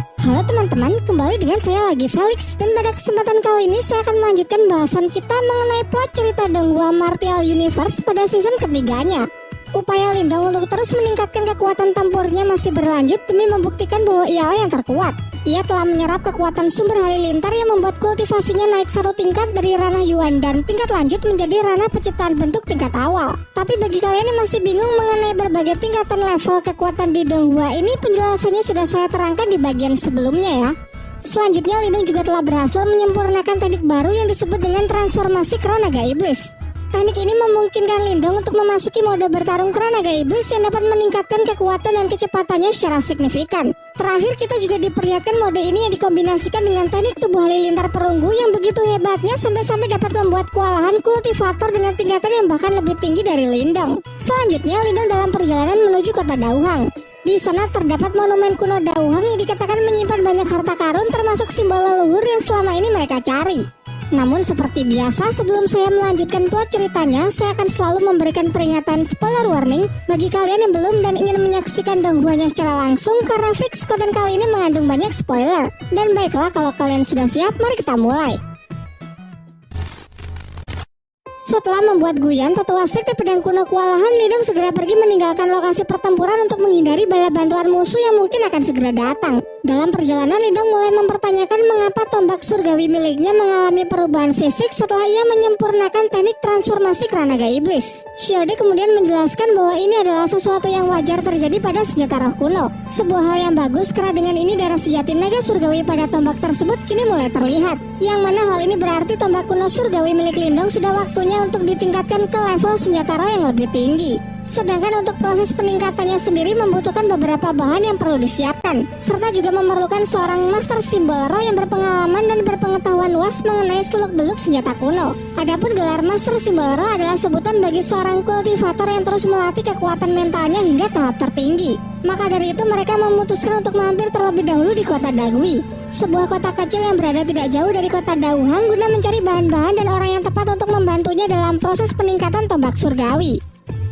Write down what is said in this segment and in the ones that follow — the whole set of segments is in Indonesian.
Halo teman-teman, kembali dengan saya lagi Felix. Dan pada kesempatan kali ini saya akan melanjutkan bahasan kita mengenai plot cerita Donghua Martial Universe pada season ketiganya. Upaya Lindong untuk terus meningkatkan kekuatan tempurnya masih berlanjut demi membuktikan bahwa ialah yang terkuat. Ia telah menyerap kekuatan sumber halilintar yang membuat kultivasinya naik satu tingkat dari ranah Yuan dan tingkat lanjut menjadi ranah penciptaan bentuk tingkat awal. Tapi bagi kalian yang masih bingung mengenai berbagai tingkatan level kekuatan di Donghua ini, penjelasannya sudah saya terangkan di bagian sebelumnya ya. Selanjutnya, Lindong juga telah berhasil menyempurnakan teknik baru yang disebut dengan transformasi Kera Naga Iblis. Teknik ini memungkinkan Lindong untuk memasuki mode bertarung Kera Naga Iblis yang dapat meningkatkan kekuatan dan kecepatannya secara signifikan. Terakhir, kita juga diperlihatkan mode ini yang dikombinasikan dengan teknik tubuh halilintar perunggu yang begitu hebatnya sampai-sampai dapat membuat kewalahan kultivator dengan tingkatan yang bahkan lebih tinggi dari Lindong. Selanjutnya, Lindong dalam perjalanan menuju kota Dauhang. Di sana terdapat monumen kuno Dauhang yang dikatakan menyimpan banyak harta karun termasuk simbol leluhur yang selama ini mereka cari. Namun seperti biasa, sebelum saya melanjutkan plot ceritanya, saya akan selalu memberikan peringatan spoiler warning bagi kalian yang belum dan ingin menyaksikan Donghuanya secara langsung, karena fix konten kali ini mengandung banyak spoiler. Dan baiklah, kalau kalian sudah siap, mari kita mulai. Setelah membuat guyan tetua sekte pedang kuno kewalahan, Lindong segera pergi meninggalkan lokasi pertempuran untuk menghindari bala bantuan musuh yang mungkin akan segera datang. Dalam perjalanan, Lindong mulai mempertanyakan mengapa tombak surgawi miliknya mengalami perubahan fisik setelah ia menyempurnakan teknik transformasi Kera Naga Iblis. Xiaode kemudian menjelaskan bahwa ini adalah sesuatu yang wajar terjadi pada senjata roh kuno. Sebuah hal yang bagus karena dengan ini darah sejati naga surgawi pada tombak tersebut kini mulai terlihat. Yang mana hal ini berarti tombak kuno surgawi milik Lindong sudah waktunya untuk ditingkatkan ke level senjata roh yang lebih tinggi. Sedangkan untuk proses peningkatannya sendiri membutuhkan beberapa bahan yang perlu disiapkan, serta juga memerlukan seorang master simbol roh yang berpengalaman dan berpengetahuan luas mengenai seluk-beluk senjata kuno. Adapun gelar master simbol roh adalah sebutan bagi seorang kultivator yang terus melatih kekuatan mentalnya hingga tahap tertinggi. Maka dari itu mereka memutuskan untuk mampir terlebih dahulu di kota Dagui, sebuah kota kecil yang berada tidak jauh dari kota Dauhang, guna mencari bahan-bahan dan orang yang tepat untuk membantunya dalam proses peningkatan tombak surgawi.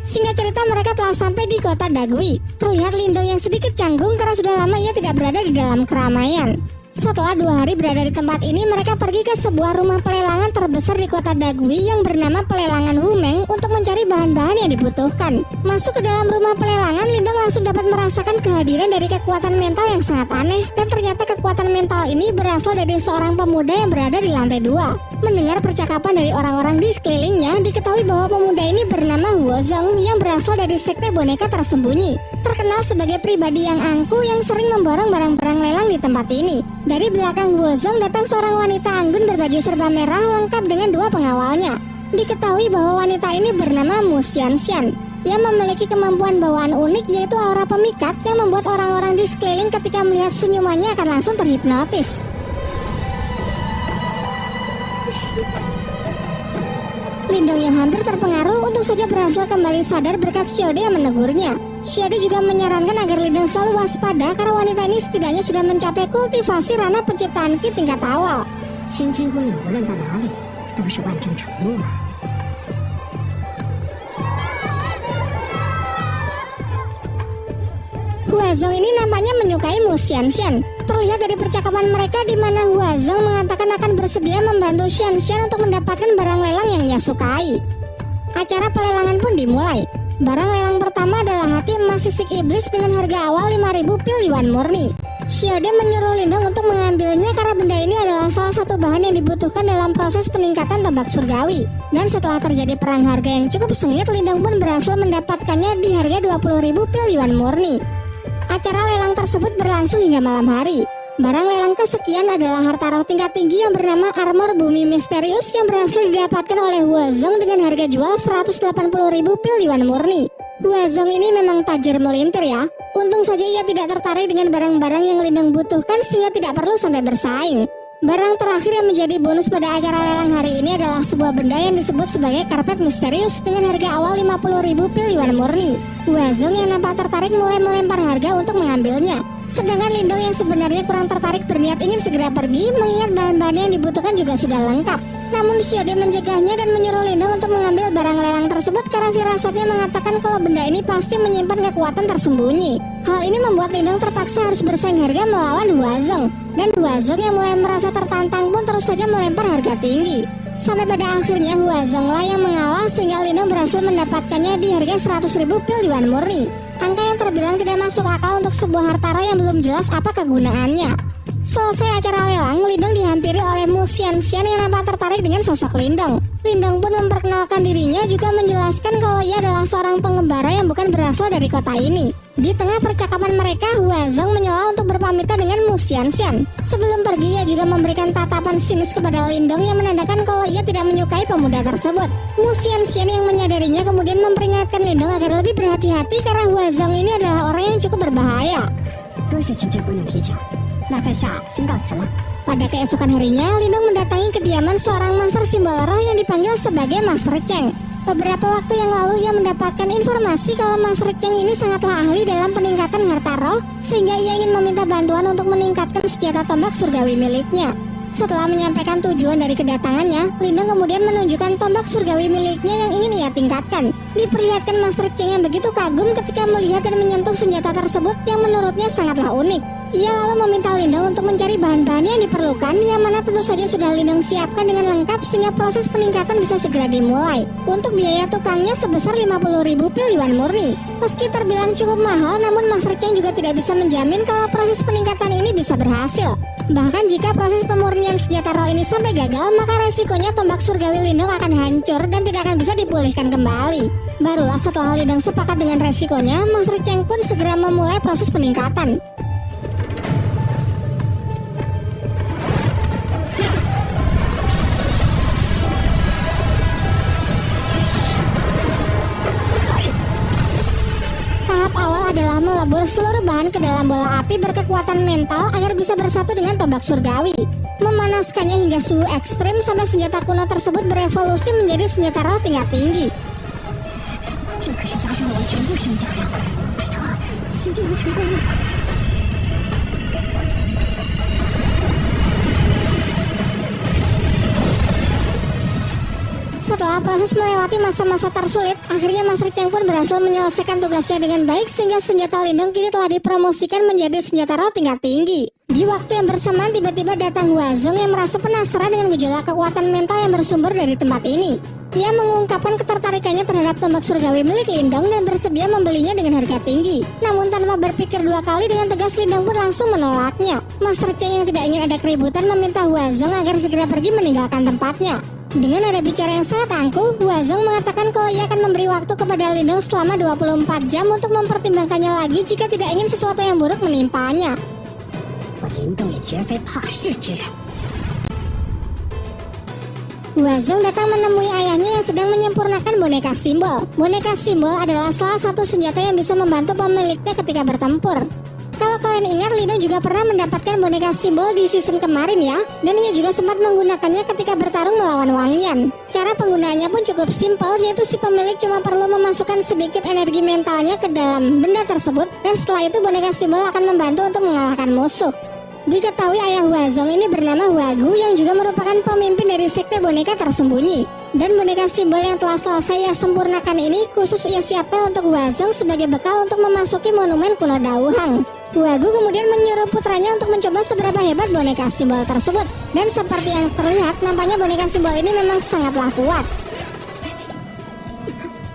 Singkat cerita, mereka telah sampai di kota Dagui. Terlihat Lindong yang sedikit canggung karena sudah lama ia tidak berada di dalam keramaian. Setelah 2 hari berada di tempat ini, mereka pergi ke sebuah rumah pelelangan terbesar di kota Dagui yang bernama Pelelangan Wumeng untuk mencari bahan-bahan yang dibutuhkan. Masuk ke dalam rumah pelelangan, Lindong langsung dapat merasakan kehadiran dari kekuatan mental yang sangat aneh. Dan ternyata kekuatan mental ini berasal dari seorang pemuda yang berada di lantai 2. Mendengar percakapan dari orang-orang di sekelilingnya, diketahui bahwa pemuda ini bernama Huozong yang berasal dari sekte boneka tersembunyi. Terkenal sebagai pribadi yang angkuh yang sering memborong barang-barang lelang di tempat ini. Dari belakang Huozong datang seorang wanita anggun berbaju serba merah lengkap dengan 2 pengawalnya. Diketahui bahwa wanita ini bernama Mu Xianxian. Ia memiliki kemampuan bawaan unik, yaitu aura pemikat yang membuat orang-orang di sekeliling ketika melihat senyumannya akan langsung terhipnotis. Lindong yang hampir terpengaruh untung saja berhasil kembali sadar berkat Xiaode yang menegurnya. Xiaode juga menyarankan agar Lindong selalu waspada karena wanita ini setidaknya sudah mencapai kultivasi ranah penciptaan Ki tingkat awal. Huozong ini nampaknya menyukai Mu Xianxian. Terlihat dari percakapan mereka di mana Huozong mengatakan akan bersedia membantu Xianxian untuk mendapatkan barang lelang yang ia sukai. Acara pelelangan pun dimulai. Barang lelang pertama adalah hati emas sisik iblis dengan harga awal 5.000 pil Yuan murni. Xiaode menyuruh Lindong untuk mengambilnya karena benda ini adalah salah satu bahan yang dibutuhkan dalam proses peningkatan tombak surgawi. Dan setelah terjadi perang harga yang cukup sengit, Lindong pun berhasil mendapatkannya di harga 20.000 pil Yuan murni. Acara lelang tersebut berlangsung hingga malam hari. Barang lelang kesekian adalah harta roh tingkat tinggi yang bernama Armor Bumi Misterius yang berhasil didapatkan oleh Huozong dengan harga jual 180.000 pil Yuan murni. Huozong ini memang tajir melintir ya. Untung saja ia tidak tertarik dengan barang-barang yang Lindong butuhkan sehingga tidak perlu sampai bersaing. Barang terakhir yang menjadi bonus pada acara lelang hari ini adalah sebuah benda yang disebut sebagai karpet misterius dengan harga awal 50.000 pil Yuan murni. Huozong yang nampak tertarik mulai melempar harga untuk mengambilnya. Sedangkan Lindong yang sebenarnya kurang tertarik berniat ingin segera pergi mengingat bahan-bahan yang dibutuhkan juga sudah lengkap. Namun Xiaode mencegahnya dan menyuruh Lindong untuk mengambil barang lelang tersebut karena firasatnya mengatakan kalau benda ini pasti menyimpan kekuatan tersembunyi. Hal ini membuat Lindong terpaksa harus bersaing harga melawan Huazong. Dan Huazong yang mulai merasa tertantang pun terus saja melempar harga tinggi. Sampai pada akhirnya Huazong lah yang mengalah sehingga Lindong berhasil mendapatkannya di harga 100.000 pil yuan murni. Angka yang terbilang tidak masuk akal untuk sebuah harta roh yang belum jelas apa kegunaannya. Selesai acara lelang, Lindong dihampiri oleh Mu Xianxian yang nampak tertarik dengan sosok Lindong. Lindong pun memperkenalkan dirinya juga menjelaskan kalau ia adalah seorang pengembara yang bukan berasal dari kota ini. Di tengah percakapan mereka, Huazong menyela untuk berpamitan dengan Mu Xianxian. Sebelum pergi, ia juga memberikan tatapan sinis kepada Lindong yang menandakan kalau ia tidak menyukai pemuda tersebut. Mu Xianxian yang menyadarinya kemudian memperingatkan Lindong agar lebih berhati-hati karena Huazong ini adalah orang yang cukup berbahaya. Pada keesokan harinya, Lindong mendatangi kediaman seorang master simbol roh yang dipanggil sebagai Master Cheng. Beberapa waktu yang lalu ia mendapatkan informasi kalau Master Cheng ini sangatlah ahli dalam peningkatan harta roh, sehingga ia ingin meminta bantuan untuk meningkatkan senjata tombak surgawi miliknya. Setelah menyampaikan tujuan dari kedatangannya, Lindong kemudian menunjukkan tombak surgawi miliknya yang ingin ia tingkatkan. Diperlihatkan Master Cheng yang begitu kagum ketika melihat dan menyentuh senjata tersebut yang menurutnya sangatlah unik. Ia lalu meminta Lindong untuk mencari bahan-bahan yang diperlukan, yang mana tentu saja sudah Lindong siapkan dengan lengkap sehingga proses peningkatan bisa segera dimulai. Untuk biaya tukangnya sebesar 50.000 pil yuan murni. Meski terbilang cukup mahal, namun Master Cheng juga tidak bisa menjamin kalau proses peningkatan ini bisa berhasil. Bahkan jika proses pemurnian senjata roh ini sampai gagal, maka resikonya tombak surgawi Lindong akan hancur dan tidak akan bisa dipulihkan kembali. Barulah setelah Lindong sepakat dengan resikonya, Master Cheng pun segera memulai proses peningkatan. Adalah melebur seluruh bahan ke dalam bola api berkekuatan mental agar bisa bersatu dengan tombak surgawi. Memanaskannya hingga suhu ekstrim sampai senjata kuno tersebut berevolusi menjadi senjata roh tingkat tinggi. Setelah proses melewati masa-masa tersulit, akhirnya Master Cheng pun berhasil menyelesaikan tugasnya dengan baik sehingga senjata Lindong kini telah dipromosikan menjadi senjata roh tingkat tinggi. Di waktu yang bersamaan tiba-tiba datang Huazong yang merasa penasaran dengan gejolak kekuatan mental yang bersumber dari tempat ini. Ia mengungkapkan ketertarikannya terhadap tombak surgawi milik Lindong dan bersedia membelinya dengan harga tinggi. Namun tanpa berpikir dua kali, dengan tegas Lindong pun langsung menolaknya. Master Cheng yang tidak ingin ada keributan meminta Huazong agar segera pergi meninggalkan tempatnya. Dengan nada bicara yang sangat angkuh, Huazong mengatakan kalau ia akan memberi waktu kepada Lindong selama 24 jam untuk mempertimbangkannya lagi jika tidak ingin sesuatu yang buruk menimpanya. Huazong datang menemui ayahnya yang sedang menyempurnakan boneka simbol. Boneka simbol adalah salah satu senjata yang bisa membantu pemiliknya ketika bertempur. Kalau kalian ingat, Lindong juga pernah mendapatkan boneka simbol di season kemarin ya, dan ia juga sempat menggunakannya ketika bertarung melawan Wang Yan. Cara penggunaannya pun cukup simpel, yaitu si pemilik cuma perlu memasukkan sedikit energi mentalnya ke dalam benda tersebut, dan setelah itu boneka simbol akan membantu untuk mengalahkan musuh. Diketahui ayah Huazong ini bernama Huagu yang juga merupakan pemimpin dari sekte boneka tersembunyi. Dan boneka simbol yang telah selesai ia sempurnakan ini khusus ia siapkan untuk Huazong sebagai bekal untuk memasuki monumen kuno Dauhang. Huagu kemudian menyuruh putranya untuk mencoba seberapa hebat boneka simbol tersebut. Dan seperti yang terlihat, nampaknya boneka simbol ini memang sangatlah kuat.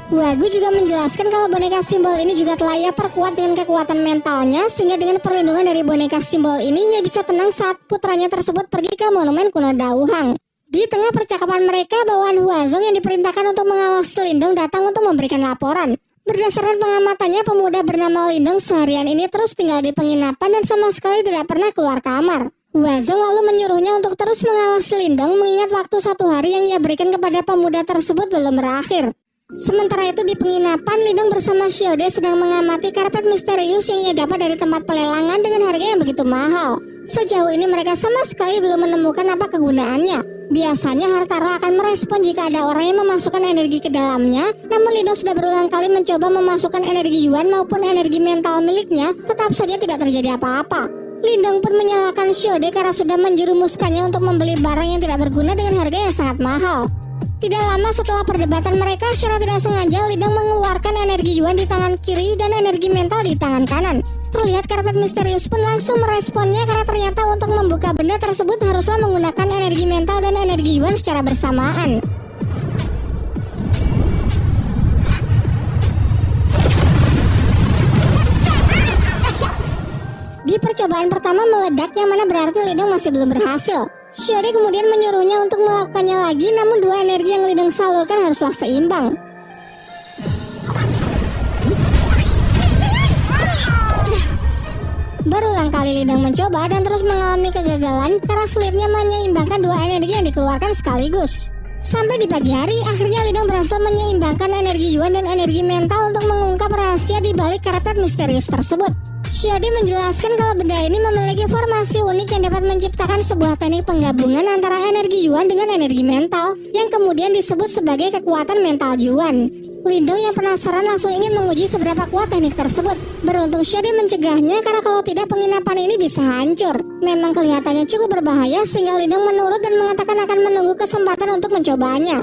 Huagu juga menjelaskan kalau boneka simbol ini juga telah ia perkuat dengan kekuatan mentalnya, sehingga dengan perlindungan dari boneka simbol ini ia bisa tenang saat putranya tersebut pergi ke monumen kuno Dauhang. Di tengah percakapan mereka, bawahan Huazong yang diperintahkan untuk mengawasi Lindong datang untuk memberikan laporan. Berdasarkan pengamatannya, pemuda bernama Lindong seharian ini terus tinggal di penginapan dan sama sekali tidak pernah keluar kamar. Huazong lalu menyuruhnya untuk terus mengawasi Lindong mengingat waktu 1 hari yang ia berikan kepada pemuda tersebut belum berakhir. Sementara itu di penginapan, Lindong bersama Xiaode sedang mengamati karpet misterius yang ia dapat dari tempat pelelangan dengan harga yang begitu mahal. Sejauh ini mereka sama sekali belum menemukan apa kegunaannya. Biasanya harta roh akan merespon jika ada orang yang memasukkan energi ke dalamnya, namun Lindong sudah berulang kali mencoba memasukkan energi yuan maupun energi mental miliknya, tetap saja tidak terjadi apa-apa. Lindong pun menyalahkan Xiaode karena sudah menjerumuskannya untuk membeli barang yang tidak berguna dengan harga yang sangat mahal. Tidak lama setelah perdebatan mereka, secara tidak sengaja Lindong mengeluarkan energi Yuan di tangan kiri dan energi mental di tangan kanan. Terlihat karpet misterius pun langsung meresponnya karena ternyata untuk membuka benda tersebut haruslah menggunakan energi mental dan energi Yuan secara bersamaan. Di percobaan pertama meledak yang mana berarti Lindong masih belum berhasil. Xiaode kemudian menyuruhnya untuk melakukannya lagi, namun dua energi yang Lindong salurkan haruslah seimbang. Berulang kali Lindong mencoba dan terus mengalami kegagalan karena sulitnya menyeimbangkan dua energi yang dikeluarkan sekaligus. Sampai di pagi hari, akhirnya Lindong berhasil menyeimbangkan energi Yuan dan energi mental untuk mengungkap rahasia di balik karpet misterius tersebut. Xiaode menjelaskan kalau benda ini memiliki formasi unik yang dapat menciptakan sebuah teknik penggabungan antara energi Yuan dengan energi mental yang kemudian disebut sebagai kekuatan mental Yuan. Lindong yang penasaran langsung ingin menguji seberapa kuat teknik tersebut. Beruntung Xiaode mencegahnya karena kalau tidak penginapan ini bisa hancur. Memang kelihatannya cukup berbahaya sehingga Lindong menurut dan mengatakan akan menunggu kesempatan untuk mencobanya.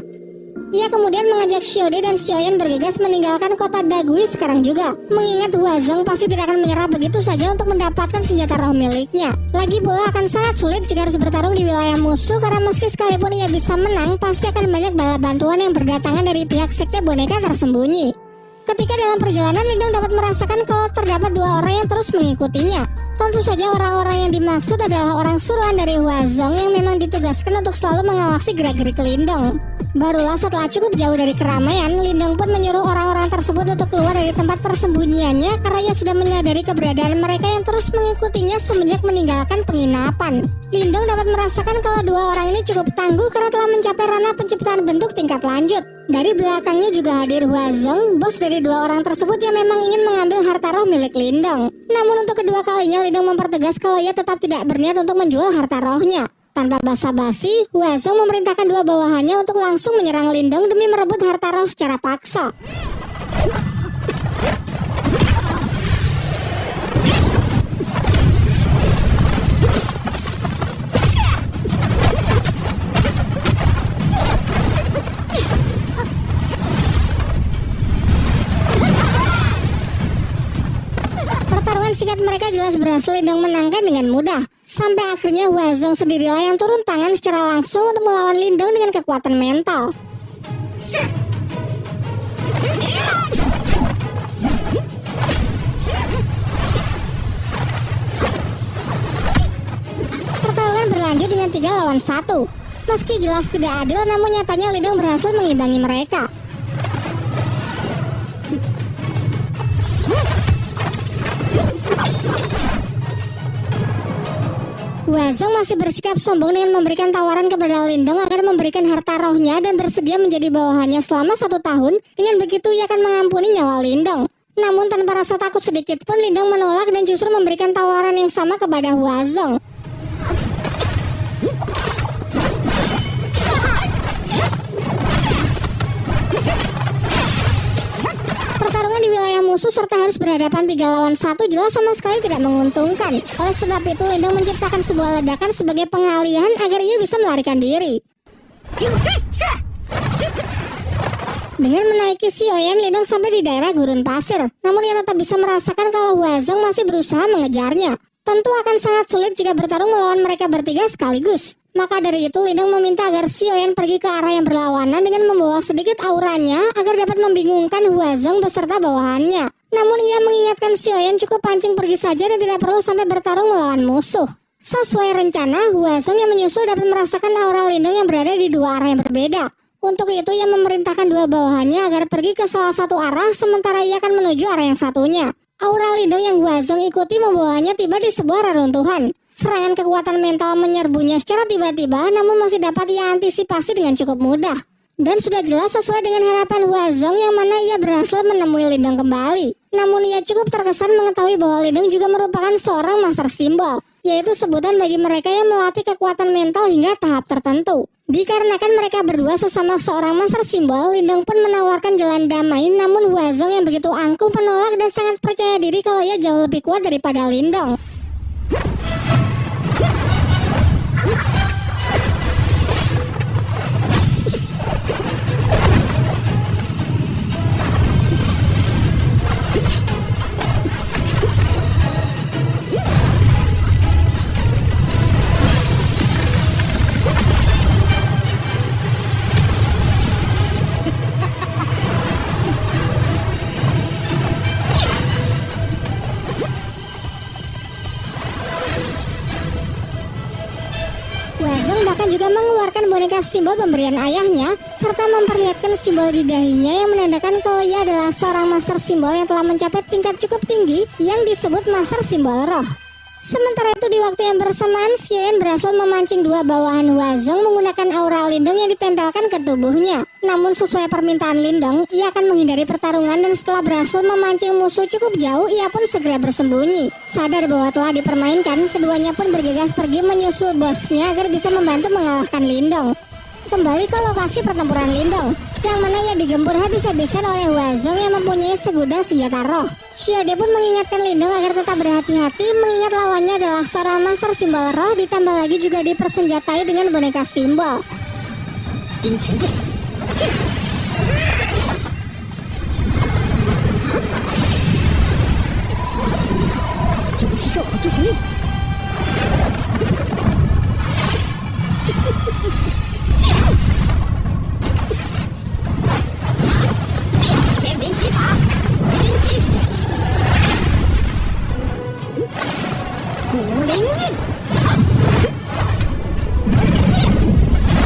Ia kemudian mengajak Xiaode dan Xiaoyan bergegas meninggalkan kota Dagui sekarang juga, mengingat Huazong pasti tidak akan menyerah begitu saja untuk mendapatkan senjata roh miliknya. Lagi pula akan sangat sulit jika harus bertarung di wilayah musuh karena meski sekalipun ia bisa menang, pasti akan banyak bala bantuan yang berdatangan dari pihak sekte boneka tersembunyi. Ketika dalam perjalanan, Lindong dapat merasakan kalau terdapat dua orang yang terus mengikutinya. Tentu saja orang-orang yang dimaksud adalah orang suruhan dari Huazong yang memang ditugaskan untuk selalu mengawasi gerak-gerik Lindong. Barulah setelah cukup jauh dari keramaian, Lindong pun menyuruh orang-orang tersebut untuk keluar dari tempat persembunyiannya karena ia sudah menyadari keberadaan mereka yang terus mengikutinya semenjak meninggalkan penginapan. Lindong dapat merasakan kalau dua orang ini cukup tangguh karena telah mencapai ranah penciptaan bentuk tingkat lanjut. Dari belakangnya juga hadir Huazong, bos dari dua orang tersebut yang memang ingin mengambil harta roh milik Lindong. Namun untuk kedua kalinya Lindong mempertegas kalau ia tetap tidak berniat untuk menjual harta rohnya. Tanpa basa-basi, Huazong memerintahkan dua bawahannya untuk langsung menyerang Lindong demi merebut harta roh secara paksa. Singkat mereka jelas berhasil Lindong menangkan dengan mudah. Sampai akhirnya Huazong sendirilah yang turun tangan secara langsung untuk melawan Lindong dengan kekuatan mental. Pertarungan berlanjut dengan 3 lawan 1. Meski jelas tidak adil, namun nyatanya Lindong berhasil mengimbangi mereka. Huazong masih bersikap sombong dengan memberikan tawaran kepada Lindong agar memberikan harta rohnya dan bersedia menjadi bawahannya selama 1 tahun. Dengan begitu ia akan mengampuni nyawa Lindong. Namun tanpa rasa takut sedikit pun Lindong menolak dan justru memberikan tawaran yang sama kepada Huazong. Pertarungan di wilayah musuh serta harus berhadapan 3 lawan 1 jelas sama sekali tidak menguntungkan. Oleh sebab itu Lindong menciptakan sebuah ledakan sebagai pengalihan agar ia bisa melarikan diri. Dengan menaiki Xiaoyan, Lindong sampai di daerah gurun pasir. Namun ia tetap bisa merasakan kalau Huazong masih berusaha mengejarnya. Tentu akan sangat sulit jika bertarung melawan mereka bertiga sekaligus. Maka dari itu Lindong meminta agar Xiaoyan pergi ke arah yang berlawanan dengan membawa sedikit auranya agar dapat membingungkan Huazong beserta bawahannya. Namun ia mengingatkan Xiaoyan cukup pancing pergi saja dan tidak perlu sampai bertarung melawan musuh. Sesuai rencana, Huazong yang menyusul dapat merasakan aura Lindong yang berada di 2 arah yang berbeda. Untuk itu ia memerintahkan 2 bawahannya agar pergi ke salah satu arah sementara ia akan menuju arah yang satunya. Aura Lindong yang Huazong ikuti membawanya tiba di sebuah reruntuhan. Serangan kekuatan mental menyerbunya secara tiba-tiba namun masih dapat ia antisipasi dengan cukup mudah. Dan sudah jelas sesuai dengan harapan Huazong yang mana ia berhasil menemui Lindong kembali. Namun ia cukup terkesan mengetahui bahwa Lindong juga merupakan seorang master simbol, yaitu sebutan bagi mereka yang melatih kekuatan mental hingga tahap tertentu. Dikarenakan mereka berdua sesama seorang master simbol, Lindong pun menawarkan jalan damai, namun Huazong yang begitu angkuh menolak dan sangat percaya diri kalau ia jauh lebih kuat daripada Lindong. bahkan juga mengeluarkan boneka simbol pemberian ayahnya, serta memperlihatkan simbol di dahinya yang menandakan kalau ia adalah seorang master simbol yang telah mencapai tingkat cukup tinggi yang disebut master simbol roh. Sementara itu di waktu yang bersamaan, Xian berhasil memancing dua bawahan Huazong menggunakan aura lindung yang ditempelkan ke tubuhnya. Namun sesuai permintaan Lindong, ia akan menghindari pertarungan dan setelah berhasil memancing musuh cukup jauh, ia pun segera bersembunyi. Sadar bahwa telah dipermainkan, keduanya pun bergegas pergi menyusul bosnya agar bisa membantu mengalahkan Lindong. Kembali ke lokasi pertempuran Lindong, yang mana ia digempur habis-habisan oleh Huazong yang mempunyai segudang senjata roh. Xiaode pun mengingatkan Lindong agar tetap berhati-hati mengingat lawannya adalah seorang master simbol roh, ditambah lagi juga dipersenjatai dengan boneka simbol.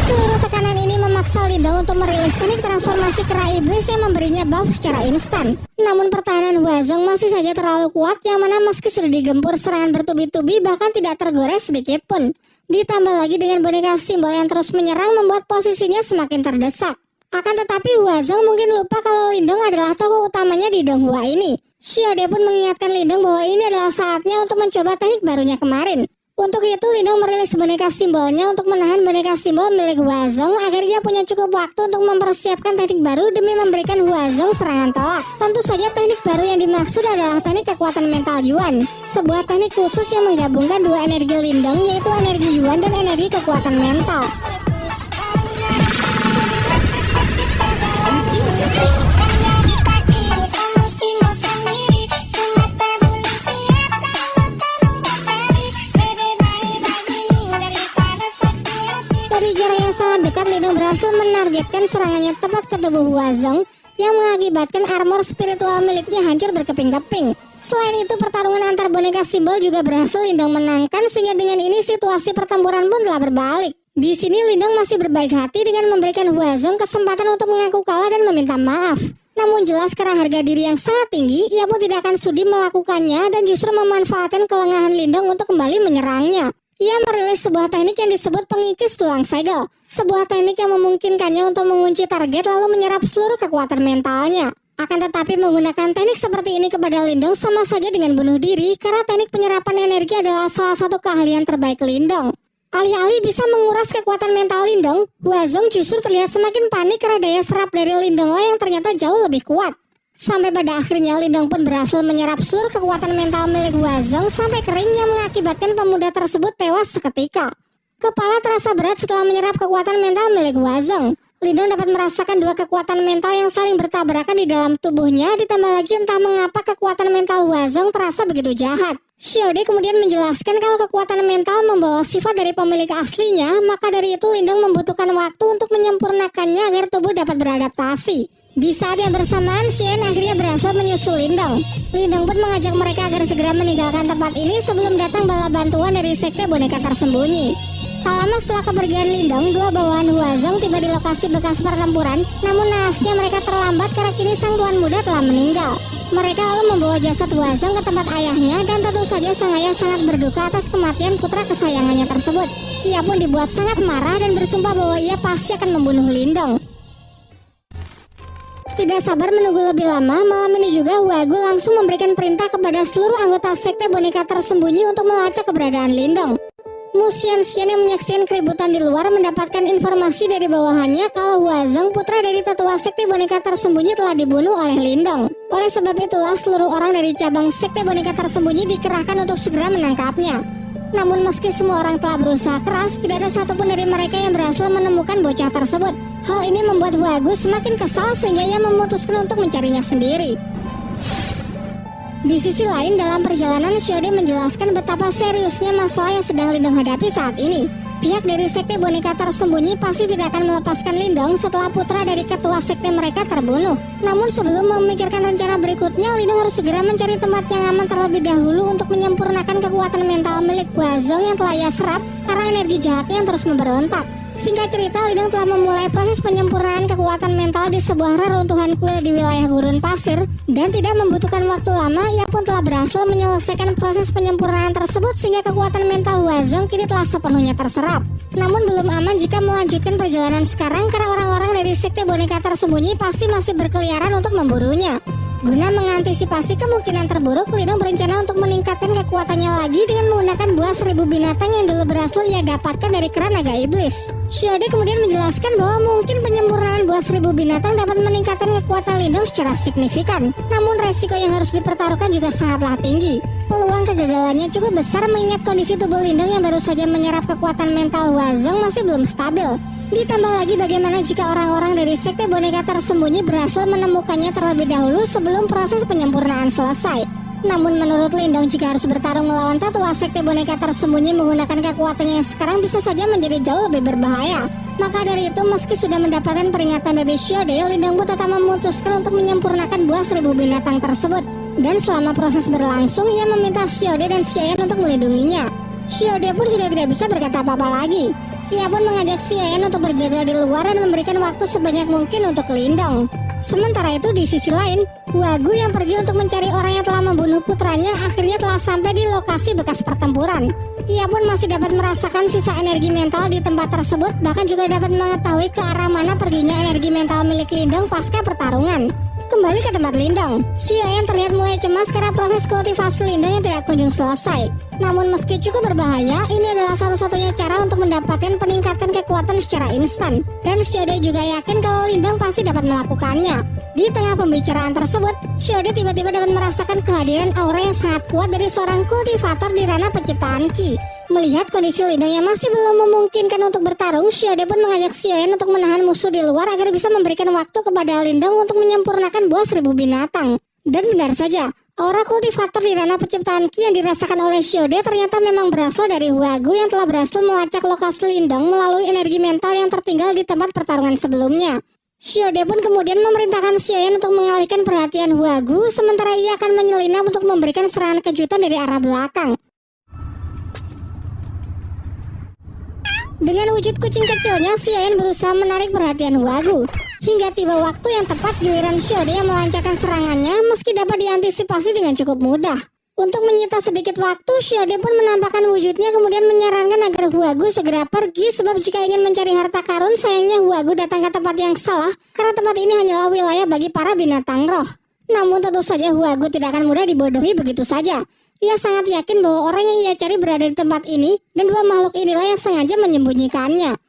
Seluruh tekanan ini memaksa Lindong untuk merilis teknik transformasi kera iblis yang memberinya buff secara instan. Namun pertahanan Huazong masih saja terlalu kuat, yang mana meski sudah digempur serangan bertubi-tubi bahkan tidak tergores sedikit pun. Ditambah lagi dengan boneka simbol yang terus menyerang membuat posisinya semakin terdesak. Akan tetapi Huazong mungkin lupa kalau Lindong adalah tokoh utamanya di Donghua ini. Xiaode pun mengingatkan Lindong bahwa ini adalah saatnya untuk mencoba teknik barunya kemarin. Untuk itu Lindong merilis boneka simbolnya untuk menahan boneka simbol milik Huazong agar ia punya cukup waktu untuk mempersiapkan teknik baru demi memberikan Huazong serangan telak. Tentu saja teknik baru yang dimaksud adalah teknik kekuatan mental Yuan, sebuah teknik khusus yang menggabungkan dua energi Lindong, yaitu energi Yuan dan energi kekuatan mental. Dari jarak yang sangat dekat, Lindong berhasil menargetkan serangannya tepat ke tubuh Huazong yang mengakibatkan armor spiritual miliknya hancur berkeping-keping. Selain itu, pertarungan antar boneka simbol juga berhasil Lindong menangkan, sehingga dengan ini situasi pertempuran pun telah berbalik. Di sini Lindong masih berbaik hati dengan memberikan Huazong kesempatan untuk mengaku kalah dan meminta maaf. Namun jelas karena harga diri yang sangat tinggi, ia pun tidak akan sudi melakukannya dan justru memanfaatkan kelengahan Lindong untuk kembali menyerangnya. Ia merilis sebuah teknik yang disebut pengikis tulang segel, sebuah teknik yang memungkinkannya untuk mengunci target lalu menyerap seluruh kekuatan mentalnya. Akan tetapi menggunakan teknik seperti ini kepada Lindong sama saja dengan bunuh diri, karena teknik penyerapan energi adalah salah satu keahlian terbaik Lindong. Alih-alih bisa menguras kekuatan mental Lindong, Huazong justru terlihat semakin panik karena daya serap dari Lindong yang ternyata jauh lebih kuat. Sampai pada akhirnya Lindong pun berhasil menyerap seluruh kekuatan mental milik Huazong sampai kering yang mengakibatkan pemuda tersebut tewas seketika. Kepala terasa berat setelah menyerap kekuatan mental milik Huazong. Lindong dapat merasakan dua kekuatan mental yang saling bertabrakan di dalam tubuhnya, ditambah lagi entah mengapa kekuatan mental Huazong terasa begitu jahat. Xiaode kemudian menjelaskan kalau kekuatan mental membawa sifat dari pemilik aslinya, maka dari itu Lindong membutuhkan waktu untuk menyempurnakannya agar tubuh dapat beradaptasi. Di saat yang bersamaan, Xian akhirnya berhasil menyusul Lindong. Lindong pun mengajak mereka agar segera meninggalkan tempat ini sebelum datang bala bantuan dari sekte boneka tersembunyi. Tak lama setelah kepergian Lindong, dua bawahan Huazong tiba di lokasi bekas pertempuran, namun naasnya mereka terlambat karena kini sang tuan muda telah meninggal. Mereka lalu membawa jasad Huazong ke tempat ayahnya dan tentu saja sang ayah sangat berduka atas kematian putra kesayangannya tersebut. Ia pun dibuat sangat marah dan bersumpah bahwa ia pasti akan membunuh Lindong. Tidak sabar menunggu lebih lama, malam ini juga Huagu langsung memberikan perintah kepada seluruh anggota sekte boneka tersembunyi untuk melacak keberadaan Lindong. Musian-Sian yang menyaksikan keributan di luar mendapatkan informasi dari bawahannya kalau Huazong, putra dari tetua sekte boneka tersembunyi, telah dibunuh oleh Lindong. Oleh sebab itulah seluruh orang dari cabang sekte boneka tersembunyi dikerahkan untuk segera menangkapnya. Namun meski semua orang telah berusaha keras, tidak ada satupun dari mereka yang berhasil menemukan bocah tersebut. Hal ini membuat Huagu semakin kesal sehingga ia memutuskan untuk mencarinya sendiri. Di sisi lain, dalam perjalanan Shiode menjelaskan betapa seriusnya masalah yang sedang Lindong hadapi saat ini. Pihak dari sekte boneka tersembunyi pasti tidak akan melepaskan Lindong setelah putra dari ketua sekte mereka terbunuh. Namun sebelum memikirkan rencana berikutnya, Lindong harus segera mencari tempat yang aman terlebih dahulu untuk menyempurnakan kekuatan mental milik Huazong yang telah ia serap karena energi jahatnya yang terus memberontak. Singkat cerita, Lindong telah memulai proses penyempurnaan kekuatan mental di sebuah reruntuhan kuil di wilayah gurun pasir, dan tidak membutuhkan waktu lama, ia pun telah berhasil menyelesaikan proses penyempurnaan tersebut sehingga kekuatan mental Huazong kini telah sepenuhnya terserap. Namun belum aman jika melanjutkan perjalanan sekarang karena orang-orang dari sekte boneka tersembunyi pasti masih berkeliaran untuk memburunya. Guna mengantisipasi kemungkinan terburuk, Lindong berencana untuk meningkatkan kekuatannya lagi dengan menggunakan buah 1000 binatang yang dulu berhasil ia dapatkan dari keran naga iblis. Shiode kemudian menjelaskan bahwa mungkin penyempurnaan buah 1000 binatang dapat meningkatkan kekuatan Lindong secara signifikan. Namun resiko yang harus dipertaruhkan juga sangatlah tinggi. Peluang kegagalannya cukup besar mengingat kondisi tubuh Lindong yang baru saja menyerap kekuatan mental Huazong masih belum stabil. Ditambah lagi bagaimana jika orang-orang dari sekte boneka tersembunyi berhasil menemukannya terlebih dahulu sebelum proses penyempurnaan selesai. Namun menurut Lindong, jika harus bertarung melawan tetua sekte boneka tersembunyi menggunakan kekuatannya yang sekarang bisa saja menjadi jauh lebih berbahaya. Maka dari itu, meski sudah mendapatkan peringatan dari Shiode, Lindong pun tetap memutuskan untuk menyempurnakan buah 1000 binatang tersebut. Dan selama proses berlangsung, ia meminta Shiode dan Xiaoyan untuk melindunginya. Shiode pun sudah tidak bisa berkata apa-apa lagi. Ia pun mengajak Xiaoyan untuk berjaga di luar dan memberikan waktu sebanyak mungkin untuk Lindong. Sementara itu di sisi lain, Huagu yang pergi untuk mencari orang yang telah membunuh putranya akhirnya telah sampai di lokasi bekas pertempuran. Ia pun masih dapat merasakan sisa energi mental di tempat tersebut, bahkan juga dapat mengetahui ke arah mana perginya energi mental milik Lindong pasca pertarungan. Kembali ke tempat Lindong, Xiaoyan terlihat mulai cemas karena proses kultivasi Lindong yang tidak kunjung selesai. Namun meski cukup berbahaya, ini adalah satu-satunya cara untuk mendapatkan peningkatan kekuatan secara instan. Dan Shiode juga yakin kalau Lindong pasti dapat melakukannya. Di tengah pembicaraan tersebut, Shiode tiba-tiba dapat merasakan kehadiran aura yang sangat kuat dari seorang kultivator di ranah penciptaan Qi. Melihat kondisi Lindong yang masih belum memungkinkan untuk bertarung, Shiode pun mengajak Xiaoyan untuk menahan musuh di luar agar bisa memberikan waktu kepada Lindong untuk menyempurnakan buah 1000 binatang. Dan benar saja, aura kultivator di ranah penciptaan Qi yang dirasakan oleh Shiode ternyata memang berasal dari Huagu yang telah berhasil melacak lokasi Lindong melalui energi mental yang tertinggal di tempat pertarungan sebelumnya. Shiode pun kemudian memerintahkan Xiaoyan untuk mengalihkan perhatian Huagu, sementara ia akan menyelinap untuk memberikan serangan kejutan dari arah belakang. Dengan wujud kucing kecilnya, Xiaoyan berusaha menarik perhatian Huagu. Hingga tiba waktu yang tepat, giliran Shiode yang melancarkan serangannya meski dapat diantisipasi dengan cukup mudah. Untuk menyita sedikit waktu, Shiode pun menampakkan wujudnya kemudian menyarankan agar Huagu segera pergi sebab jika ingin mencari harta karun, sayangnya Huagu datang ke tempat yang salah karena tempat ini hanyalah wilayah bagi para binatang roh. Namun tentu saja Huagu tidak akan mudah dibodohi begitu saja. Ia sangat yakin bahwa orang yang ia cari berada di tempat ini dan dua makhluk inilah yang sengaja menyembunyikannya.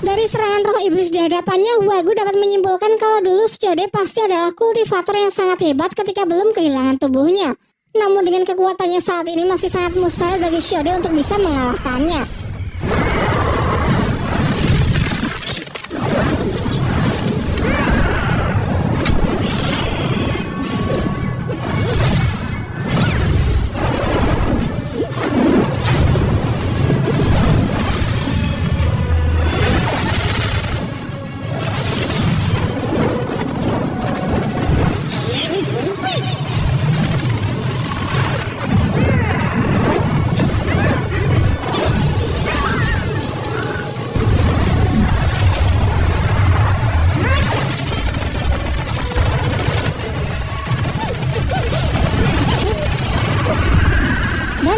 Dari serangan roh iblis di hadapannya, Huagu dapat menyimpulkan kalau dulu Shiode pasti adalah kultivator yang sangat hebat ketika belum kehilangan tubuhnya. Namun dengan kekuatannya saat ini masih sangat mustahil bagi Shiode untuk bisa mengalahkannya.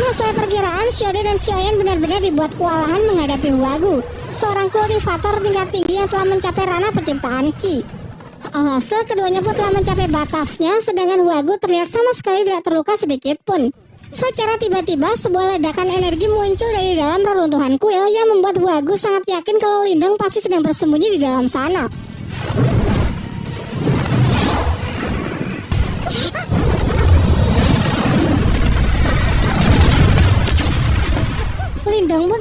Sesuai perkiraan, Shiode dan Xiaoyan benar-benar dibuat kewalahan menghadapi Huagu, seorang kultivator tingkat tinggi yang telah mencapai ranah penciptaan Qi. Alhasil keduanya pun telah mencapai batasnya, sedangkan Huagu terlihat sama sekali tidak terluka sedikit pun. Secara tiba-tiba, sebuah ledakan energi muncul dari dalam reruntuhan kuil yang membuat Huagu sangat yakin kalau Lindong pasti sedang bersembunyi di dalam sana.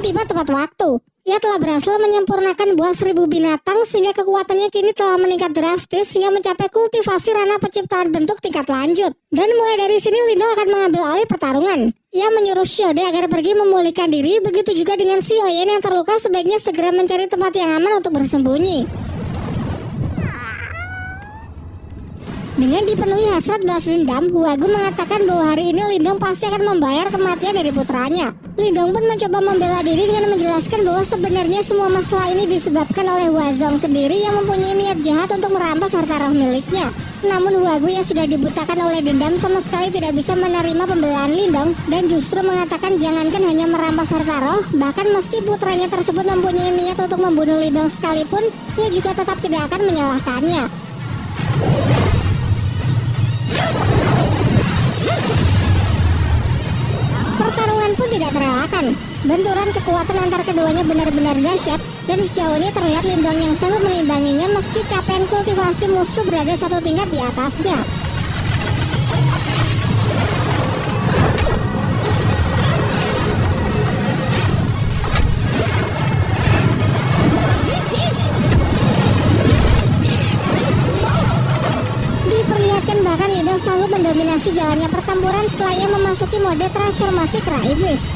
tiba tepat waktu. Ia telah berhasil menyempurnakan buah 1000 binatang sehingga kekuatannya kini telah meningkat drastis hingga mencapai kultivasi ranah penciptaan bentuk tingkat lanjut. Dan mulai dari sini Lindong akan mengambil alih pertarungan. Ia menyuruh Xiaode agar pergi memulihkan diri, begitu juga dengan si Oyen yang terluka sebaiknya segera mencari tempat yang aman untuk bersembunyi. Dengan dipenuhi hasrat balas dendam, Huagu mengatakan bahwa hari ini Lindong pasti akan membayar kematian dari putranya. Lindong pun mencoba membela diri dengan menjelaskan bahwa sebenarnya semua masalah ini disebabkan oleh Huazong sendiri yang mempunyai niat jahat untuk merampas harta roh miliknya. Namun Huagu yang sudah dibutakan oleh dendam sama sekali tidak bisa menerima pembelaan Lindong dan justru mengatakan jangankan hanya merampas harta roh, bahkan meski putranya tersebut mempunyai niat untuk membunuh Lindong sekalipun, ia juga tetap tidak akan menyalahkannya. Pertarungan pun tidak terelakkan. Benturan kekuatan antar keduanya benar-benar dahsyat dan sejauh ini terlihat Lindong yang sanggup mengimbanginya meski capaian kultivasi musuh berada satu tingkat di atasnya. Bahkan Lindong sanggup mendominasi jalannya pertempuran setelah ia memasuki mode transformasi kera iblis.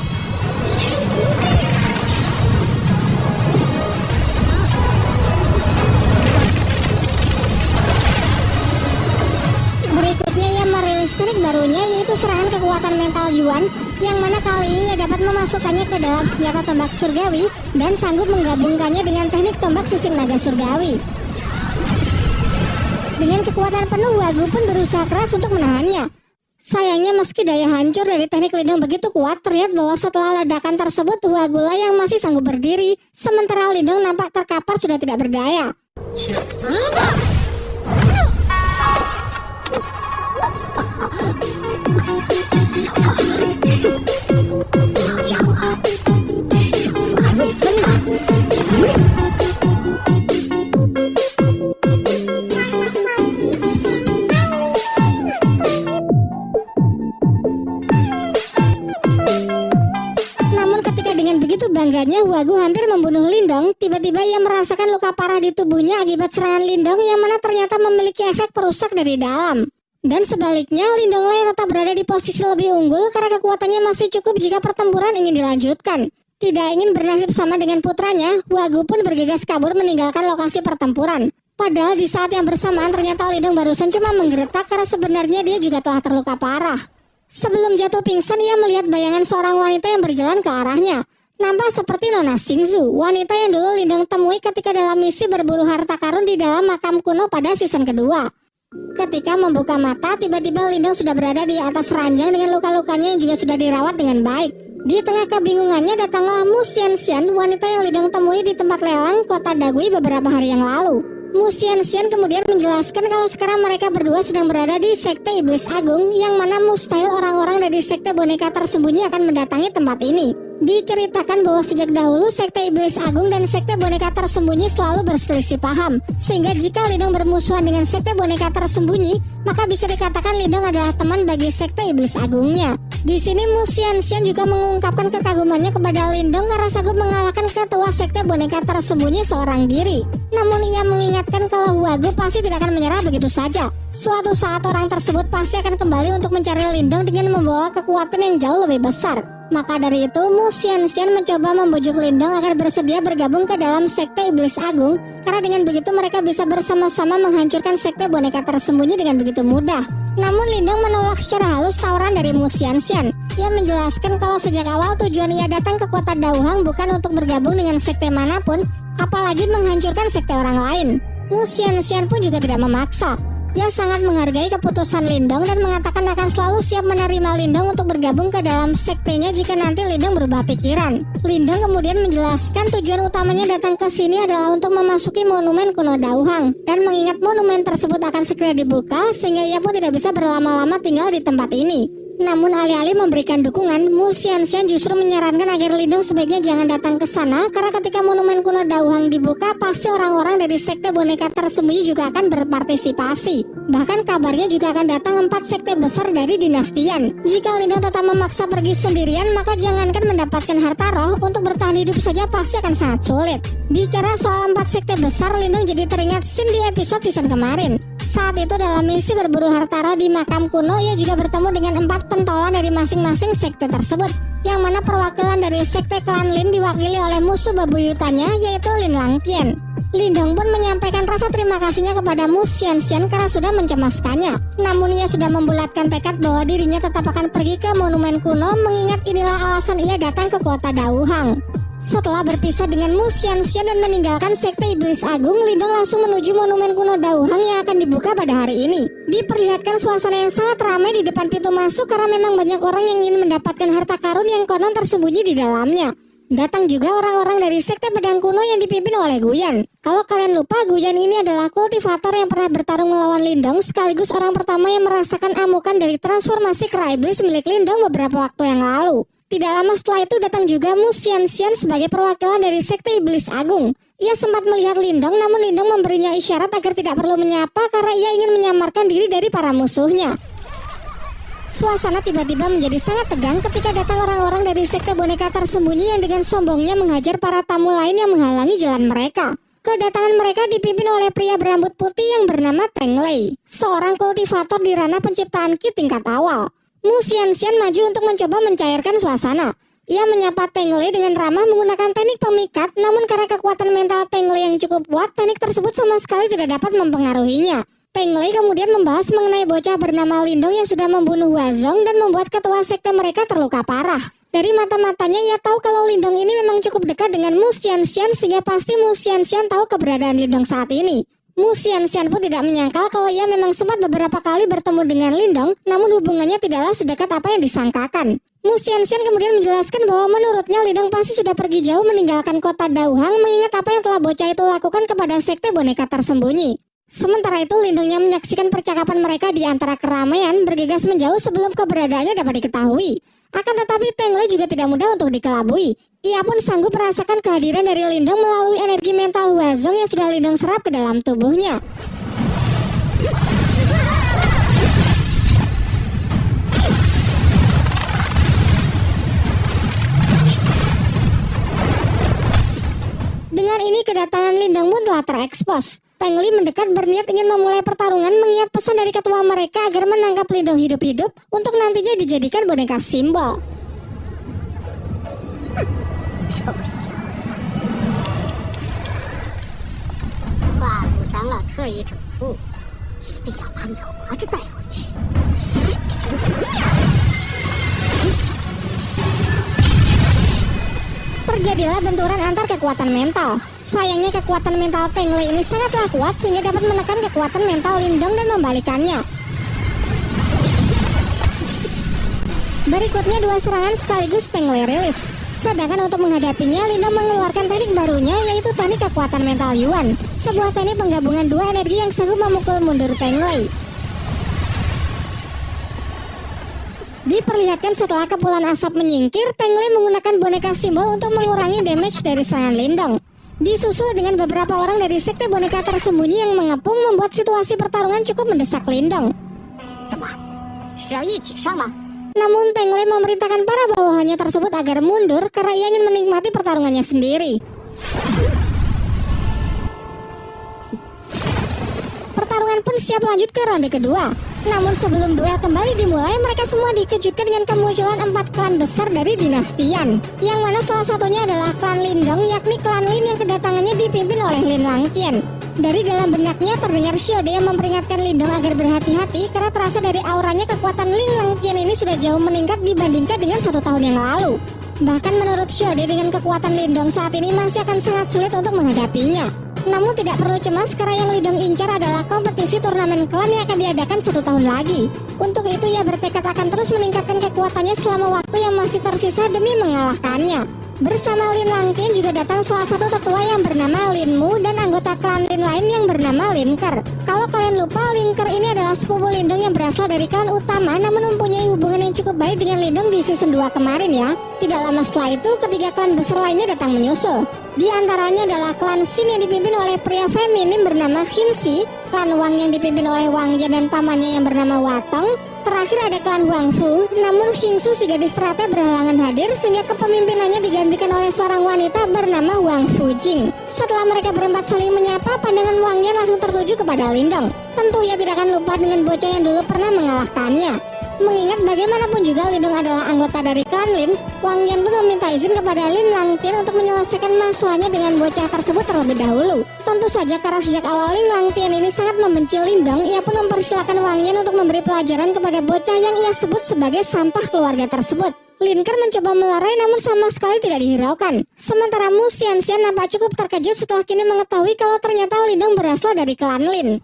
Berikutnya ia merilis teknik barunya yaitu serangan kekuatan mental Yuan yang mana kali ini ia dapat memasukkannya ke dalam senjata tombak surgawi dan sanggup menggabungkannya dengan teknik tombak sising naga surgawi. Dengan kekuatan penuh, Huagu pun berusaha keras untuk menahannya. Sayangnya meski daya hancur dari teknik Lindong begitu kuat, terlihat bahwa setelah ledakan tersebut Huagu lah yang masih sanggup berdiri, sementara Lindong nampak terkapar sudah tidak berdaya. Bangganya Huagu hampir membunuh Lindong, tiba-tiba ia merasakan luka parah di tubuhnya akibat serangan Lindong yang mana ternyata memiliki efek perusak dari dalam. Dan sebaliknya, Lindong yang tetap berada di posisi lebih unggul karena kekuatannya masih cukup jika pertempuran ingin dilanjutkan. Tidak ingin bernasib sama dengan putranya, Huagu pun bergegas kabur meninggalkan lokasi pertempuran. Padahal di saat yang bersamaan ternyata Lindong barusan cuma menggeretak karena sebenarnya dia juga telah terluka parah. Sebelum jatuh pingsan, ia melihat bayangan seorang wanita yang berjalan ke arahnya. Nampak seperti Nona Xingzu, wanita yang dulu Lindong temui ketika dalam misi berburu harta karun di dalam makam kuno pada season kedua. Ketika membuka mata, tiba-tiba Lindong sudah berada di atas ranjang dengan luka-lukanya yang juga sudah dirawat dengan baik. Di tengah kebingungannya datanglah Mu Xianxian, wanita yang Lindong temui di tempat lelang kota Dagui beberapa hari yang lalu. Mu Xianxian kemudian menjelaskan kalau sekarang mereka berdua sedang berada di Sekte Iblis Agung, yang mana mustahil orang-orang dari Sekte Boneka Tersembunyi akan mendatangi tempat ini. Diceritakan bahwa sejak dahulu Sekte Iblis Agung dan Sekte Boneka Tersembunyi selalu berselisih paham, sehingga jika Lindong bermusuhan dengan Sekte Boneka Tersembunyi, maka bisa dikatakan Lindong adalah teman bagi Sekte Iblis Agungnya. Di sini Mu Xianxian juga mengungkapkan kekagumannya kepada Lindong karena sanggup mengalahkan ketua Sekte Boneka Tersembunyi seorang diri. Namun ia mengingatkan kalau Huagu pasti tidak akan menyerah begitu saja. Suatu saat orang tersebut pasti akan kembali untuk mencari Lindong dengan membawa kekuatan yang jauh lebih besar. Maka dari itu, Mu Xianxian mencoba membujuk Lindong agar bersedia bergabung ke dalam Sekte Iblis Agung, karena dengan begitu mereka bisa bersama-sama menghancurkan Sekte Boneka Tersembunyi dengan begitu mudah. Namun Lindong menolak secara halus tawaran dari Mu Xianxian. Ia menjelaskan kalau sejak awal tujuan ia datang ke kota Dauhang bukan untuk bergabung dengan sekte manapun, apalagi menghancurkan sekte orang lain. Mu Xianxian pun juga tidak memaksa. Ia sangat menghargai keputusan Lindong dan mengatakan akan selalu siap menerima Lindong untuk bergabung ke dalam sektenya jika nanti Lindong berubah pikiran. Lindong kemudian menjelaskan tujuan utamanya datang ke sini adalah untuk memasuki monumen kuno Dauhang dan mengingat monumen tersebut akan segera dibuka sehingga ia pun tidak bisa berlama-lama tinggal di tempat ini. Namun alih-alih memberikan dukungan, Mu Xianxian justru menyarankan agar Lindong sebaiknya jangan datang ke sana karena ketika monumen kuno Dauhang dibuka, pasti orang-orang dari sekte boneka tersembunyi juga akan berpartisipasi. Bahkan kabarnya juga akan datang 4 sekte besar dari dinastian. Jika Lindong tetap memaksa pergi sendirian, maka jangankan mendapatkan harta roh, untuk bertahan hidup saja pasti akan sangat sulit. Bicara soal 4 sekte besar, Lindong jadi teringat scene di episode season kemarin. Saat itu dalam misi berburu harta roh di makam kuno, ia juga bertemu dengan 4 pentolan dari masing-masing sekte tersebut, yang mana perwakilan dari sekte klan Lin diwakili oleh musuh bebuyutannya, yaitu Lin Langtian. Lindong pun menyampaikan rasa terima kasihnya kepada Mu Xianxian karena sudah mencemaskannya. Namun ia sudah membulatkan tekad bahwa dirinya tetap akan pergi ke monumen kuno, mengingat inilah alasan ia datang ke kota Dauhang. Setelah berpisah dengan Mu Xianxian dan meninggalkan sekte iblis agung, Lindong langsung menuju monumen kuno Dauhang yang akan dibuka pada hari ini. Diperlihatkan suasana yang sangat ramai di depan pintu masuk karena memang banyak orang yang ingin mendapatkan harta karun yang konon tersembunyi di dalamnya. Datang juga orang-orang dari sekte pedang kuno yang dipimpin oleh Guyan. Kalau kalian lupa, Guyan ini adalah kultivator yang pernah bertarung melawan Lindong, sekaligus orang pertama yang merasakan amukan dari transformasi kera iblis milik Lindong beberapa waktu yang lalu. Tidak lama setelah itu datang juga Mu Xianxian sebagai perwakilan dari sekte iblis agung. Ia sempat melihat Lindong, namun Lindong memberinya isyarat agar tidak perlu menyapa karena ia ingin menyamarkan diri dari para musuhnya. Suasana tiba-tiba menjadi sangat tegang ketika datang orang-orang dari sekte boneka tersembunyi yang dengan sombongnya menghajar para tamu lain yang menghalangi jalan mereka. Kedatangan mereka dipimpin oleh pria berambut putih yang bernama Teng Lei, seorang kultivator di ranah penciptaan Qi tingkat awal. Mu Xianxian maju untuk mencoba mencairkan suasana. Ia menyapa Teng Lei dengan ramah menggunakan teknik pemikat, namun karena kekuatan mental Teng Lei yang cukup kuat, teknik tersebut sama sekali tidak dapat mempengaruhinya. Teng Lei kemudian membahas mengenai bocah bernama Lindong yang sudah membunuh Huazong dan membuat ketua sekte mereka terluka parah. Dari mata-matanya ia tahu kalau Lindong ini memang cukup dekat dengan Mu Xianxian, sehingga pasti Mu Xianxian tahu keberadaan Lindong saat ini. Mu Xianxian pun tidak menyangkal kalau ia memang sempat beberapa kali bertemu dengan Lindong, namun hubungannya tidaklah sedekat apa yang disangkakan. Mu Xianxian kemudian menjelaskan bahwa menurutnya Lindong pasti sudah pergi jauh meninggalkan kota Dauhang, mengingat apa yang telah bocah itu lakukan kepada sekte boneka tersembunyi. Sementara itu Lindongnya menyaksikan percakapan mereka di antara keramaian, bergegas menjauh sebelum keberadaannya dapat diketahui. Akan tetapi Teng Lei juga tidak mudah untuk dikelabui. Ia pun sanggup merasakan kehadiran dari Lindong melalui energi mental Huazong yang sudah Lindong serap ke dalam tubuhnya. Dengan ini kedatangan Lindong pun telah terekspos. Teng Lei mendekat berniat ingin memulai pertarungan, mengingat pesan dari ketua mereka agar menangkap Lindong hidup-hidup untuk nantinya dijadikan boneka simbol. 臭小子，挂不长老特意嘱咐，一定要把你活着带回去。 Terjadilah benturan antar kekuatan mental. Sayangnya kekuatan mental Teng Lei ini sangatlah kuat sehingga dapat menekan kekuatan mental Lindong dan membalikannya. Berikutnya 2 serangan sekaligus Teng Lei rilis. Sedangkan untuk menghadapinya, Lindong mengeluarkan teknik barunya, yaitu teknik kekuatan mental Yuan, sebuah teknik penggabungan 2 energi yang sanggup memukul mundur Teng Lei. Diperlihatkan setelah kepulan asap menyingkir, Teng Lei menggunakan boneka simbol untuk mengurangi damage dari serangan Lindong. Disusul dengan beberapa orang dari sekte boneka tersembunyi yang mengepung, membuat situasi pertarungan cukup mendesak Lindong. Namun Teng Lei memerintahkan para bawahannya tersebut agar mundur karena ia ingin menikmati pertarungannya sendiri. Pertarungan pun siap lanjut ke ronde kedua. Namun sebelum duel kembali dimulai, mereka semua dikejutkan dengan kemunculan 4 klan besar dari dinastian, yang mana salah satunya adalah klan Lindong, yakni klan Lin yang kedatangannya dipimpin oleh Lin Langtian. Dari dalam benaknya terdengar Xiode yang memperingatkan Lindong agar berhati-hati karena terasa dari auranya kekuatan Lin Langtian ini sudah jauh meningkat dibandingkan dengan 1 tahun yang lalu. Bahkan menurut Xiode, dengan kekuatan Lindong saat ini masih akan sangat sulit untuk menghadapinya. Namun tidak perlu cemas karena yang Lindong incar adalah kompetisi turnamen klan yang akan diadakan 1 tahun lagi. Untuk itu ia bertekad akan terus meningkatkan kekuatannya selama waktu yang masih tersisa demi mengalahkannya. Bersama Lin Langtian juga datang salah satu tetua yang bernama Lin Mu dan anggota klan Lin lain yang bernama Linker. Kalau kalian lupa, Linker ini adalah sepupu Lindung yang berasal dari klan utama namun mempunyai hubungan yang cukup baik dengan Lindung di season 2 kemarin ya. Tidak lama setelah itu, ketiga klan besar lainnya datang menyusul. Di antaranya adalah klan Xin yang dipimpin oleh pria feminim bernama Hinsi, klan Wang yang dipimpin oleh Wang Yan dan pamannya yang bernama Watong. Terakhir ada klan Huang Fu, namun Hingsu si gadis teratai berhalangan hadir sehingga kepemimpinannya digantikan oleh seorang wanita bernama Wang Fujing. Setelah mereka berempat saling menyapa, pandangan Wang Yan langsung tertuju kepada Lindong. Tentu ia tidak akan lupa dengan bocah yang dulu pernah mengalahkannya. Mengingat bagaimanapun juga Lindong adalah anggota dari klan Lin, Wang Yan pun meminta izin kepada Lin Langtian untuk menyelesaikan masalahnya dengan bocah tersebut terlebih dahulu. Tentu saja karena sejak awal Lin Langtian ini sangat membenci Lindong, ia pun mempersilahkan Wang Yan untuk memberi pelajaran kepada bocah yang ia sebut sebagai sampah keluarga tersebut. Linker mencoba melerai namun sama sekali tidak dihiraukan. Sementara Mu Xianxian nampak cukup terkejut setelah kini mengetahui kalau ternyata Lindong berasal dari klan Lin.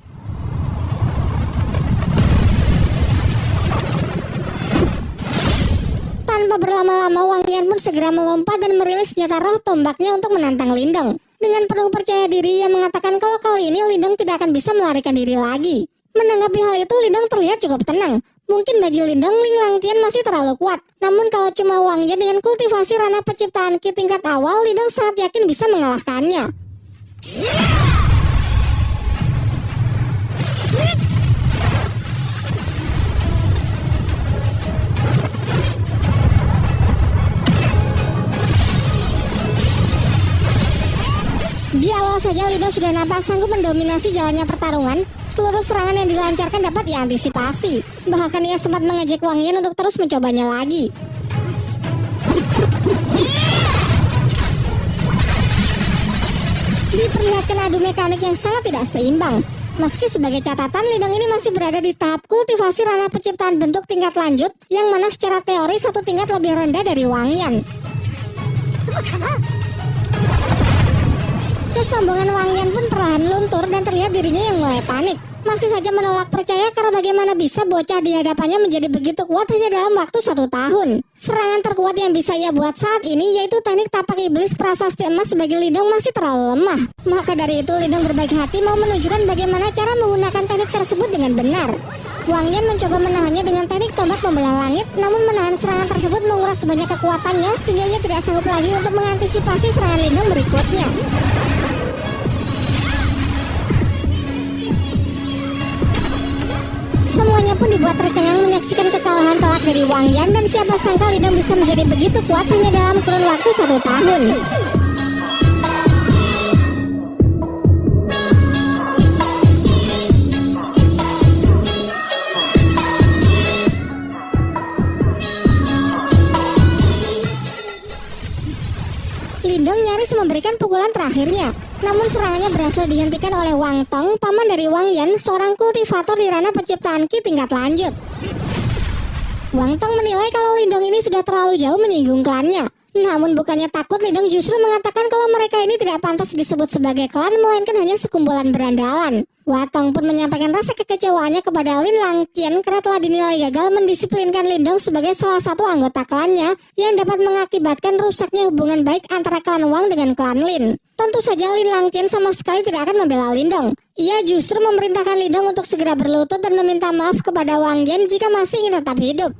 Tanpa berlama-lama, Wang Yan pun segera melompat dan merilis senjata roh tombaknya untuk menantang Lindong. Dengan penuh percaya diri, ia mengatakan kalau kali ini Lindong tidak akan bisa melarikan diri lagi. Menanggapi hal itu, Lindong terlihat cukup tenang. Mungkin bagi Lindong, Ling Langtian masih terlalu kuat. Namun kalau cuma Wang Yan dengan kultivasi ranah penciptaan Ki tingkat awal, Lindong sangat yakin bisa mengalahkannya. Di awal saja Lindong sudah nampak sanggup mendominasi jalannya pertarungan. Seluruh serangan yang dilancarkan dapat diantisipasi. Bahkan ia sempat mengejek Wang Yan untuk terus mencobanya lagi. Diperlihatkan adu mekanik yang sangat tidak seimbang. Meski sebagai catatan, Lindong ini masih berada di tahap kultivasi ranah penciptaan bentuk tingkat lanjut, yang mana secara teori satu tingkat lebih rendah dari Wang Yan. Kesombongan Wang Yan pun perlahan luntur dan terlihat dirinya yang mulai panik. Masih saja menolak percaya karena bagaimana bisa bocah di hadapannya menjadi begitu kuat hanya dalam waktu 1 tahun. Serangan terkuat yang bisa ia buat saat ini yaitu teknik tapak iblis prasasti emas sebagai Lindong masih terlalu lemah. Maka dari itu Lindong berbaik hati mau menunjukkan bagaimana cara menggunakan teknik tersebut dengan benar. Wang Yan mencoba menahannya dengan teknik tombak membelah langit, namun menahan serangan tersebut menguras sebanyak kekuatannya sehingga ia tidak sanggup lagi untuk mengantisipasi serangan Lindong berikutnya. Semuanya pun dibuat tercengang menyaksikan kekalahan telak dari Wang Yan, dan siapa sangka Lindong bisa menjadi begitu kuat hanya dalam kurun waktu 1 tahun. Lindong nyaris memberikan pukulan terakhirnya. Namun serangannya berhasil dihentikan oleh Wang Tong, paman dari Wang Yan, seorang kultivator di ranah penciptaan Ki tingkat lanjut. Wang Tong menilai kalau Lindong ini sudah terlalu jauh menyinggung klannya. Namun bukannya takut, Lindong justru mengatakan kalau mereka ini tidak pantas disebut sebagai klan, melainkan hanya sekumpulan berandalan. Watong pun menyampaikan rasa kekecewaannya kepada Lin Langtian karena telah dinilai gagal mendisiplinkan Lindong sebagai salah satu anggota klannya yang dapat mengakibatkan rusaknya hubungan baik antara klan Wang dengan klan Lin. Tentu saja Lin Langtian sama sekali tidak akan membela Lindong. Ia justru memerintahkan Lindong untuk segera berlutut dan meminta maaf kepada Wang Yan jika masih ingin tetap hidup.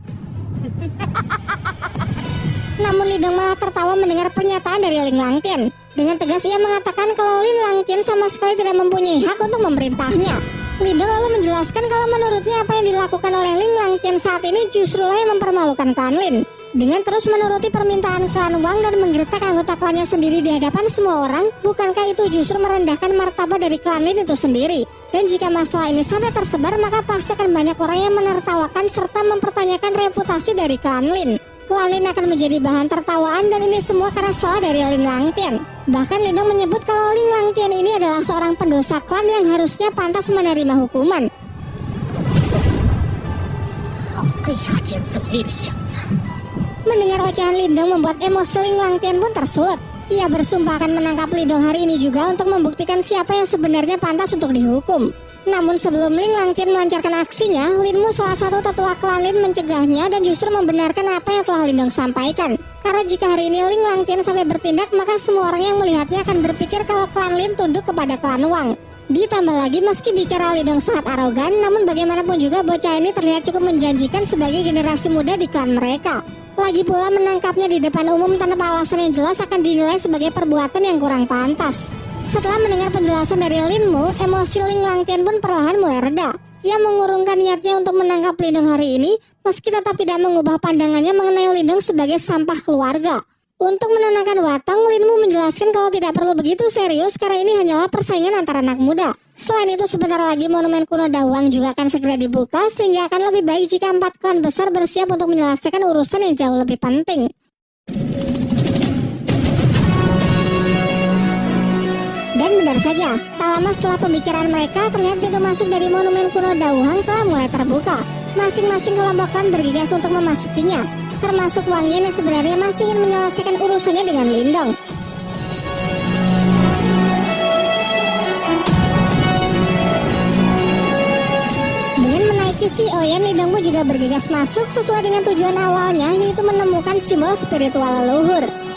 Namun Lindong malah tertawa mendengar pernyataan dari Ling Langtian. Dengan tegas ia mengatakan kalau Lin Langtian sama sekali tidak mempunyai hak untuk memerintahnya. Lindong lalu menjelaskan kalau menurutnya apa yang dilakukan oleh Ling Langtian saat ini justrulah yang mempermalukan klan Lin. Dengan terus menuruti permintaan klan Wang dan menggertak anggota klannya sendiri di hadapan semua orang, bukankah itu justru merendahkan martabat dari klan Lin itu sendiri? Dan jika masalah ini sampai tersebar, maka pasti akan banyak orang yang menertawakan serta mempertanyakan reputasi dari klan Lin. Klan Lin akan menjadi bahan tertawaan dan ini semua karena salah dari Ling Langtian. Bahkan Lindong menyebut kalau Ling Langtian ini adalah seorang pendosa klan yang harusnya pantas menerima hukuman. Mendengar ocehan Lindong membuat emosi Ling Langtian pun tersulut. Ia bersumpah akan menangkap Lindong hari ini juga untuk membuktikan siapa yang sebenarnya pantas untuk dihukum. Namun sebelum Ling Langtian melancarkan aksinya, Linmu salah satu tetua klan Lin mencegahnya dan justru membenarkan apa yang telah Lindong sampaikan. Karena jika hari ini Ling Langtian sampai bertindak, maka semua orang yang melihatnya akan berpikir kalau klan Lin tunduk kepada klan Wang. Ditambah lagi meski bicara Lindong sangat arogan, namun bagaimanapun juga bocah ini terlihat cukup menjanjikan sebagai generasi muda di klan mereka. Lagi pula menangkapnya di depan umum tanpa alasan yang jelas akan dinilai sebagai perbuatan yang kurang pantas. Setelah mendengar penjelasan dari Linmu, emosi Ling Langtian pun perlahan mulai reda. Ia mengurungkan niatnya untuk menangkap Lindong hari ini, meski tetap tidak mengubah pandangannya mengenai Lindong sebagai sampah keluarga. Untuk menenangkan Watong, Linmu menjelaskan kalau tidak perlu begitu serius karena ini hanyalah persaingan antara anak muda. Selain itu sebentar lagi monumen kuno Dawang juga akan segera dibuka, sehingga akan lebih baik jika 4 klan besar bersiap untuk menyelesaikan urusan yang jauh lebih penting. Dan benar saja, tak lama setelah pembicaraan mereka, terlihat pintu masuk dari monumen kuno Dawang telah mulai terbuka. Masing-masing kelompok klan bergegas untuk memasukinya, termasuk Wang Yan yang sebenarnya masih ingin menyelesaikan urusannya dengan Lindong. Dengan menaiki si Oyen, Lindong pun juga bergegas masuk sesuai dengan tujuan awalnya, yaitu menemukan simbol spiritual leluhur.